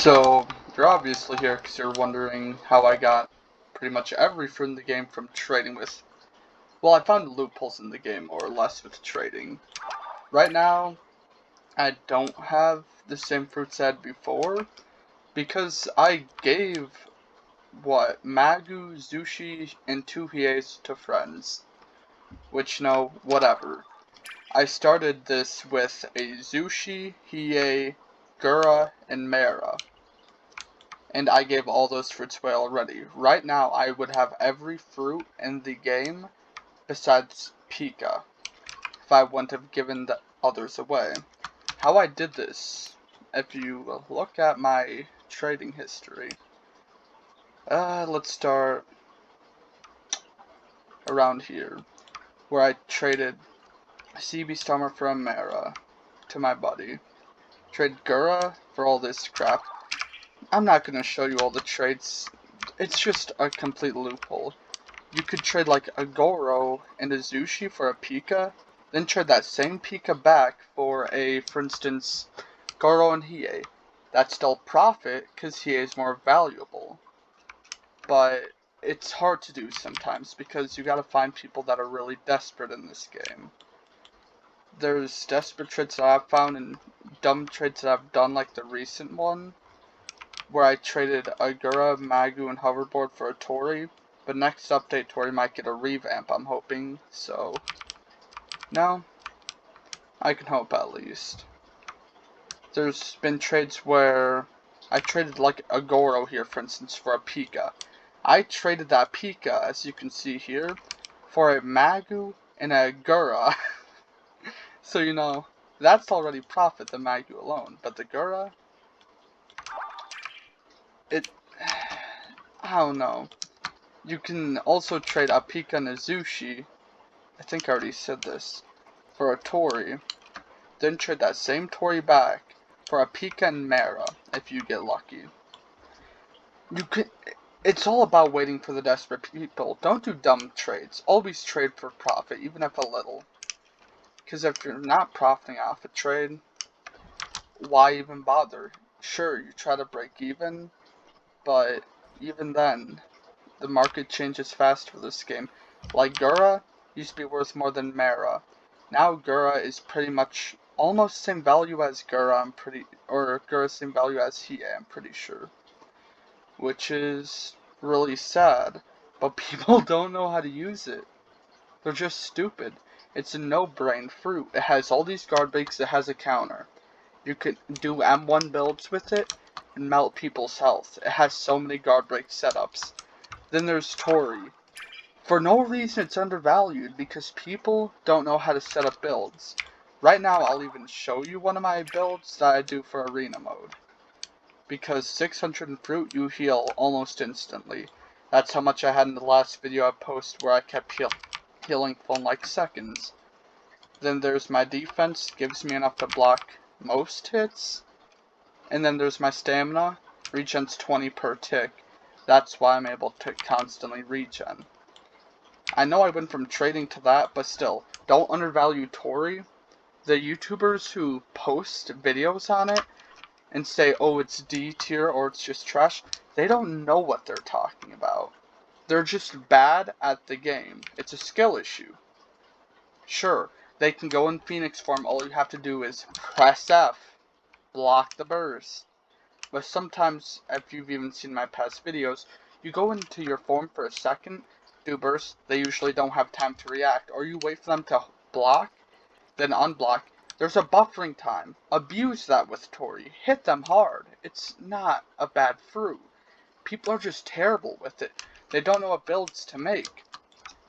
So, you're obviously here because you're wondering how I got pretty much every fruit in the game from trading with. Well, I found loopholes in the game, more or less, with trading. Right now, I don't have the same fruits I had before because I gave, Magu, Zushi, and 2 Hies to friends. Which, no, whatever. I started this with a Zushi, Hiei, Gura, and Mera. And I gave all those fruits away already. Right now, I would have every fruit in the game besides Pika if I wouldn't have given the others away. How I did this, if you look at my trading history, let's start around here, where I traded CB Summer for Amara to my buddy. Trade Gura for all this crap. I'm not going to show you all the trades. It's just a complete loophole. You could trade like a Goro and a Zushi for a Pika, then trade that same Pika back for for instance, Goro and Hiei. That's still profit, because Hiei is more valuable. But it's hard to do sometimes, because you gotta find people that are really desperate in this game. There's desperate trades that I've found and dumb trades that I've done, like the recent one, where I traded Agura, Magu, and Hoverboard for a Tori. But next update, Tori might get a revamp, I'm hoping, so no, I can hope at least. There's been trades where I traded like a Goro here, for instance, for a Pika. I traded that Pika, as you can see here, for a Magu and a Gura. So, that's already profit, the Magu alone. But the Gura, I don't know. You can also trade a Pika and a Zushi, I think I already said this, for a Tori. Then trade that same Tori back for a Pika and Mera, if you get lucky. It's all about waiting for the desperate people. Don't do dumb trades. Always trade for profit, even if a little. Because if you're not profiting off a trade, why even bother? Sure, you try to break even, but even then, the market changes fast for this game. Like Gura used to be worth more than Mera. Now Gura is pretty much almost same value as Gura, or Gura's same value as Hiei, I'm pretty sure. Which is really sad, but people don't know how to use it. They're just stupid. It's a no-brain fruit. It has all these guard breaks, it has a counter. You can do M1 builds with it and melt people's health. It has so many guard break setups. Then there's Tori. For no reason it's undervalued because people don't know how to set up builds. Right now I'll even show you one of my builds that I do for arena mode. Because 600 in fruit, you heal almost instantly. That's how much I had in the last video I posted where I kept healing full in like seconds. Then there's my defense, gives me enough to block most hits. And then there's my stamina, regens 20 per tick. That's why I'm able to constantly regen. I know I went from trading to that, but still, don't undervalue Tori. The YouTubers who post videos on it and say, oh, it's D tier or it's just trash, they don't know what they're talking about. They're just bad at the game. It's a skill issue. Sure, they can go in Phoenix form, all you have to do is press F, block the burst. But sometimes, if you've even seen my past videos, you go into your form for a second, do burst, they usually don't have time to react, or you wait for them to block, then unblock. There's a buffering time. Abuse that with Tori. Hit them hard. It's not a bad fruit. People are just terrible with it. They don't know what builds to make.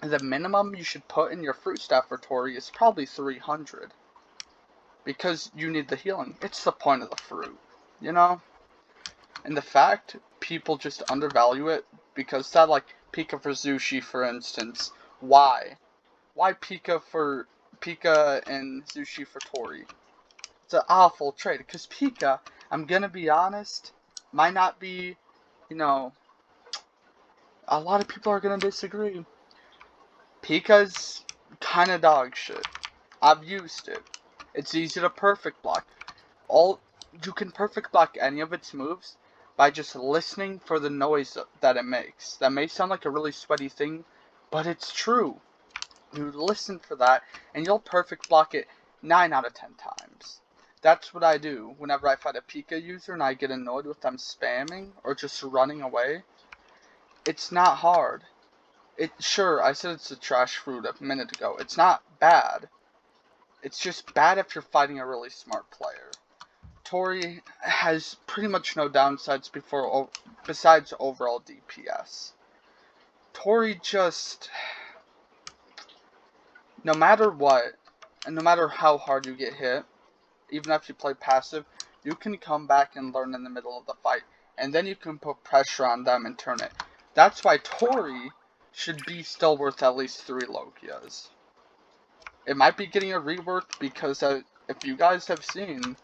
The minimum you should put in your fruit staff for Tori is probably 300. Because you need the healing. It's the point of the fruit. And the fact people just undervalue it, because that, like, Pika for Zushi, for instance. Why? Why Pika and Zushi for Tori? It's an awful trade, because Pika, I'm gonna be honest, might not be, a lot of people are gonna disagree. Pika's kinda dog shit. I've used it. It's easy to perfect block. You can perfect block any of its moves, by just listening for the noise that it makes. That may sound like a really sweaty thing, but it's true. You listen for that, and you'll perfect block it 9 out of 10 times. That's what I do whenever I fight a Pika user and I get annoyed with them spamming or just running away. It's not hard. Sure, I said it's a trash fruit a minute ago. It's not bad. It's just bad if you're fighting a really smart player. Tori has pretty much no downsides besides overall DPS. Tori just, no matter what, and no matter how hard you get hit, even if you play passive, you can come back and learn in the middle of the fight, and then you can put pressure on them and turn it. That's why Tori should be still worth at least 3 Lokias. It might be getting a rework because if you guys have seen,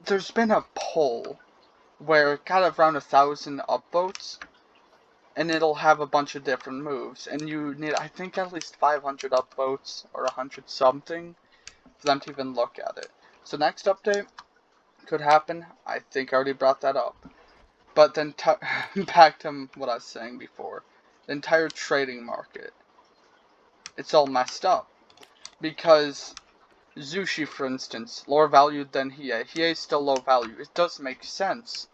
there's been a poll where it got around 1,000 upvotes, and it'll have a bunch of different moves, and you need, I think, at least 500 upvotes or 100 something for them to even look at it. So next update could happen. I think I already brought that up. But then back to what I was saying before. The entire trading market. It's all messed up. Because Zushi, for instance, lower valued than Hiei. Hiei is still low value. It does make sense.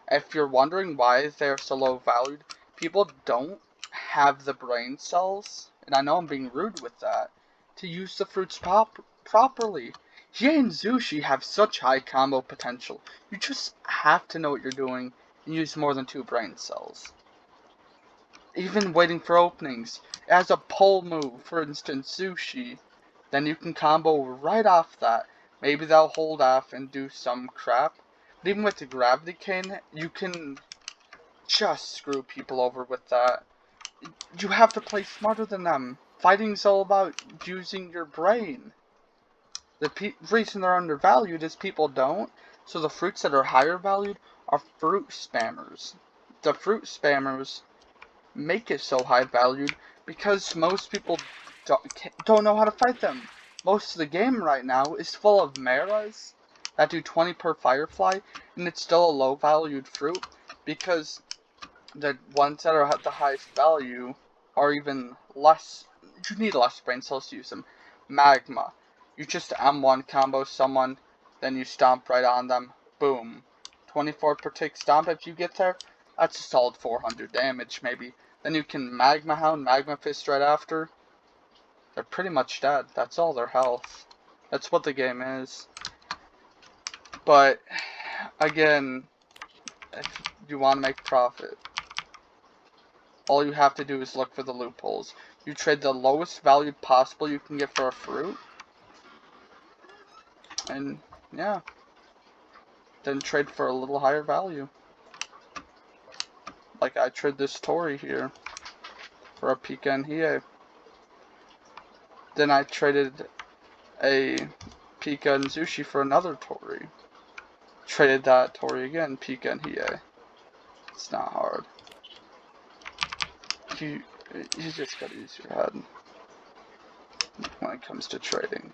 If you're wondering why they're so low valued, people don't have the brain cells, and I know I'm being rude with that, to use the fruits properly. Hiei and Zushi have such high combo potential. You just have to know what you're doing and use more than 2 brain cells. Even waiting for openings. As a pull move, for instance, Zushi, then you can combo right off that. Maybe they'll hold off and do some crap. But even with the Gravity Cane, you can just screw people over with that. You have to play smarter than them. Fighting's all about using your brain. The reason they're undervalued is people don't. So the fruits that are higher valued are fruit spammers. The fruit spammers make it so high valued because most people don't know how to fight them. Most of the game right now is full of Maras that do 20 per Firefly, and it's still a low valued fruit because the ones that are at the highest value are even less. You need less brain cells to use them. Magma. You just M1 combo someone, then you stomp right on them. Boom. 24 per tick stomp if you get there. That's a solid 400 damage maybe. Then you can Magma Hound, Magma Fist right after. They're pretty much dead. That's all their health. That's what the game is. But, again, if you want to make profit, all you have to do is look for the loopholes. You trade the lowest value possible you can get for a fruit. And, yeah. Then trade for a little higher value. Like I trade this Tori here for a Pika and Hiei. Then I traded a Pika and Zushi for another Tori. Traded that Tori again, Pika and Hiei. It's not hard. You just gotta use your head when it comes to trading.